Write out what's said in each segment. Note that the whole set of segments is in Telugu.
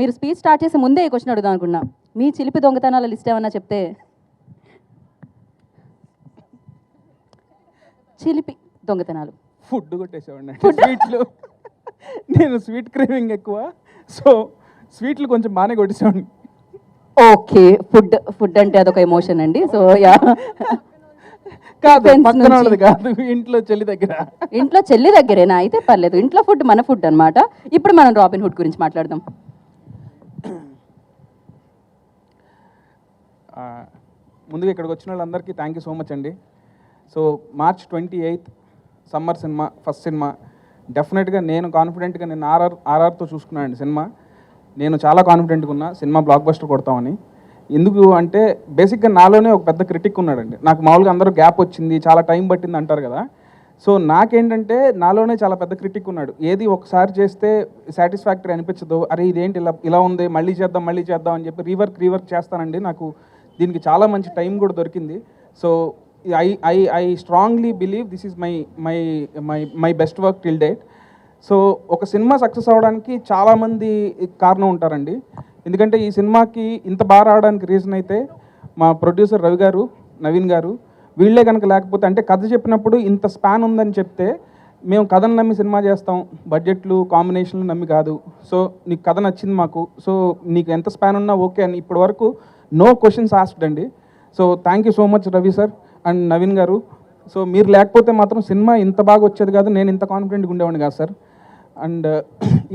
మీరు స్పీచ్ స్టార్ట్ చేసే ముందే ఈ క్వశ్చన్ అడుగుదాం అనుకున్నా. మీ చిలిపి దొంగతనాల లిస్ట్ ఏమన్నా చెప్తే. చిలిపి దొంగతనాలు. ఫుడ్ కొట్టేసేవాడిని. స్వీట్లు నేను స్వీట్ క్రేవింగ్ ఎక్కువ, సో స్వీట్లు కొంచెం బాగానే కొట్టేసేవాడిని. ఓకే, ఫుడ్ అంటే అదొక ఎమోషన్ అండి. సో యా, కాదు పక్కన వాళ్ళది కాదు, ఇంట్లో చెల్లి దగ్గర. ఇంట్లో చెల్లి దగ్గరేనా? అయితే పర్లేదు, ఇంట్లో ఫుడ్ మన ఫుడ్ అనమాట. ఇప్పుడు మనం రాబిన్ హుడ్ గురించి మాట్లాడదాం. ముందుగా ఇక్కడికి వచ్చిన వాళ్ళందరికీ థ్యాంక్ యూ సో మచ్ అండి. So March 28 summer cinema, first cinema. డెఫినెట్గా నేను కాన్ఫిడెంట్గా నేను ఆర్ఆర్తో చూసుకున్నానండి సినిమా. నేను చాలా కాన్ఫిడెంట్గా ఉన్నా సినిమా బ్లాక్ బస్టర్ కొడతామని. ఎందుకు అంటే బేసిక్గా నాలోనే ఒక పెద్ద క్రిటిక్ ఉన్నాడండి. నాకు మామూలుగా అందరూ గ్యాప్ వచ్చింది, చాలా టైం పట్టింది అంటారు కదా. సో నాకేంటంటే నాలోనే చాలా పెద్ద క్రిటిక్ ఉన్నాడు. ఏది ఒకసారి చేస్తే సాటిస్ఫాక్టరీ అనిపించదు, అరే ఇదేంటి ఇలా ఉంది, మళ్ళీ చేద్దాం అని చెప్పి రీవర్క్ చేస్తానండి. నాకు దీనికి చాలా మంచి టైం కూడా దొరికింది. So I strongly believe this is my best work till date. So ఒక సినిమా సక్సెస్ అవ్వడానికి చాలామంది కారణం ఉంటారండి. ఎందుకంటే ఈ సినిమాకి ఇంత బాగా రావడానికి రీజన్ అయితే మా ప్రొడ్యూసర్ రవి గారు, నవీన్ గారు, వీళ్ళే కనుక లేకపోతే, అంటే కథ చెప్పినప్పుడు ఇంత స్పాన్ ఉందని చెప్తే మేము కథను నమ్మి సినిమా చేస్తాం, బడ్జెట్లు కాంబినేషన్లు నమ్మి కాదు. సో నీకు కథ నచ్చింది మాకు, సో నీకు ఎంత స్పాన్ ఉన్నా ఓకే అని ఇప్పటి వరకు నో క్వశ్చన్స్ ఆస్క్డ్ అండి. So thank you so much Ravi sir and Naveen గారు. సో మీరు లేకపోతే మాత్రం సినిమా ఇంత బాగా వచ్చేది కాదు, నేను ఇంత కాన్ఫిడెంట్గా ఉండేవాడిని కాదు సార్. అండ్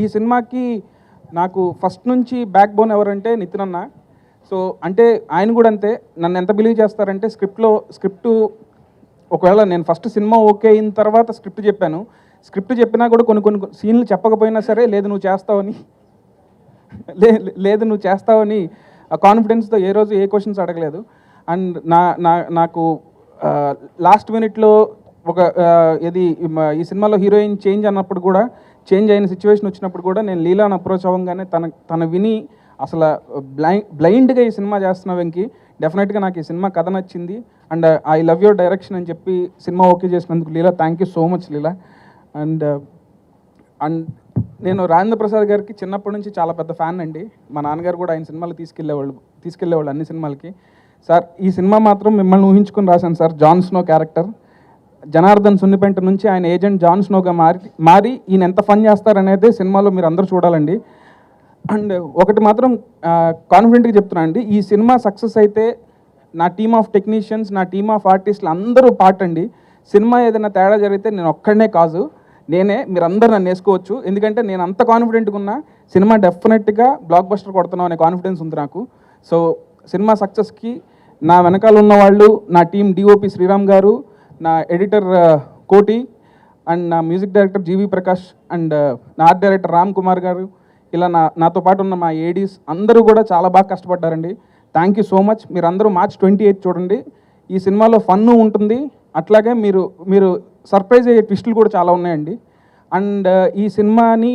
ఈ సినిమాకి నాకు ఫస్ట్ నుంచి బ్యాక్ బోన్ ఎవరంటే నితిన్ అన్న. సో అంటే ఆయన కూడా అంతే, నన్ను ఎంత బిలీవ్ చేస్తారంటే స్క్రిప్ట్ ఒకవేళ నేను ఫస్ట్ సినిమా ఓకే అయిన తర్వాత స్క్రిప్ట్ చెప్పినా కూడా కొన్ని సీన్లు చెప్పకపోయినా సరే లేదు నువ్వు చేస్తావని ఆ కాన్ఫిడెన్స్తో ఏ రోజు ఏ క్వశ్చన్స్ అడగలేదు. అండ్ నాకు లాస్ట్ మినిట్లో ఒక ఈ సినిమాలో హీరోయిన్ చేంజ్ అయిన సిచ్యువేషన్ వచ్చినప్పుడు కూడా నేను లీలాను అప్రోచ్ అవ్వగానే తన విని అసలు బ్లైండ్గా ఈ సినిమా చేస్తున్న వెంకి, డెఫినెట్గా నాకు ఈ సినిమా కథ నచ్చింది and I love your direction అని చెప్పి సినిమా ఓకే చేసినందుకు Leela thank you so much Leela. And నేను రాజేంద్ర ప్రసాద్ గారికి చిన్నప్పటి నుంచి చాలా పెద్ద ఫ్యాన్ అండి. మా నాన్నగారు కూడా ఆయన సినిమాలు తీసుకెళ్ళేవాళ్ళు అన్ని సినిమాలకి. సార్ ఈ సినిమా మాత్రం మిమ్మల్ని ఊహించుకొని రాశాను sir. John Snow character Janardhan Sunnipenta నుంచి ఆయన ఏజెంట్ జాన్ స్నోగా మారి ఈయన ఎంత ఫన్ చేస్తారనేది సినిమాలో మీరు అందరూ చూడాలండి. అండ్ ఒకటి మాత్రం కాన్ఫిడెంట్గా చెప్తున్నాను అండి, ఈ సినిమా సక్సెస్ అయితే నా టీమ్ ఆఫ్ టెక్నీషియన్స్, నా టీమ్ ఆఫ్ ఆర్టిస్టులు అందరూ పార్ట్ అండి. సినిమా ఏదైనా తేడా జరిగితే నేను ఒక్కడనే కాదు, మీరందరూ నన్ను వేసుకోవచ్చు. ఎందుకంటే నేను అంత కాన్ఫిడెంట్గా ఉన్నా సినిమా డెఫినెట్గా బ్లాక్ బస్టర్ కొడుతున్నాం అనే కాన్ఫిడెన్స్ ఉంది నాకు. సో సినిమా సక్సెస్కి నా వెనకాల ఉన్న వాళ్ళు, నా టీం డిఓపి శ్రీరామ్ గారు, నా ఎడిటర్ కోటి అండ్ నా music director G V Prakash and నా ఆర్ట్ డైరెక్టర్ రామ్ కుమార్ గారు, ఇలా నాతో పాటు ఉన్న మా ఏడీస్ అందరూ కూడా చాలా బాగా కష్టపడ్డారండి. Thank you so much. మీరందరూ March 28 చూడండి. ఈ సినిమాలో ఫన్ను ఉంటుంది, అట్లాగే మీరు సర్ప్రైజ్ అయ్యే ట్విస్టులు కూడా చాలా ఉన్నాయండి. అండ్ ఈ సినిమాని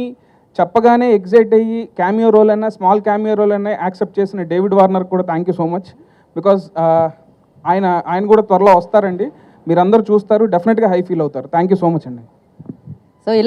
చెప్పగానే ఎగ్జైట్ అయ్యి స్మాల్ క్యామియో రోల్ అయినా యాక్సెప్ట్ చేసిన డేవిడ్ వార్నర్ కూడా thank you so much. Because ఆయన కూడా త్వరలో వస్తారండి, మీరందరూ చూస్తారు, డెఫినెట్గా హై ఫీల్ అవుతారు. థ్యాంక్ యూ సో మచ్ అండి.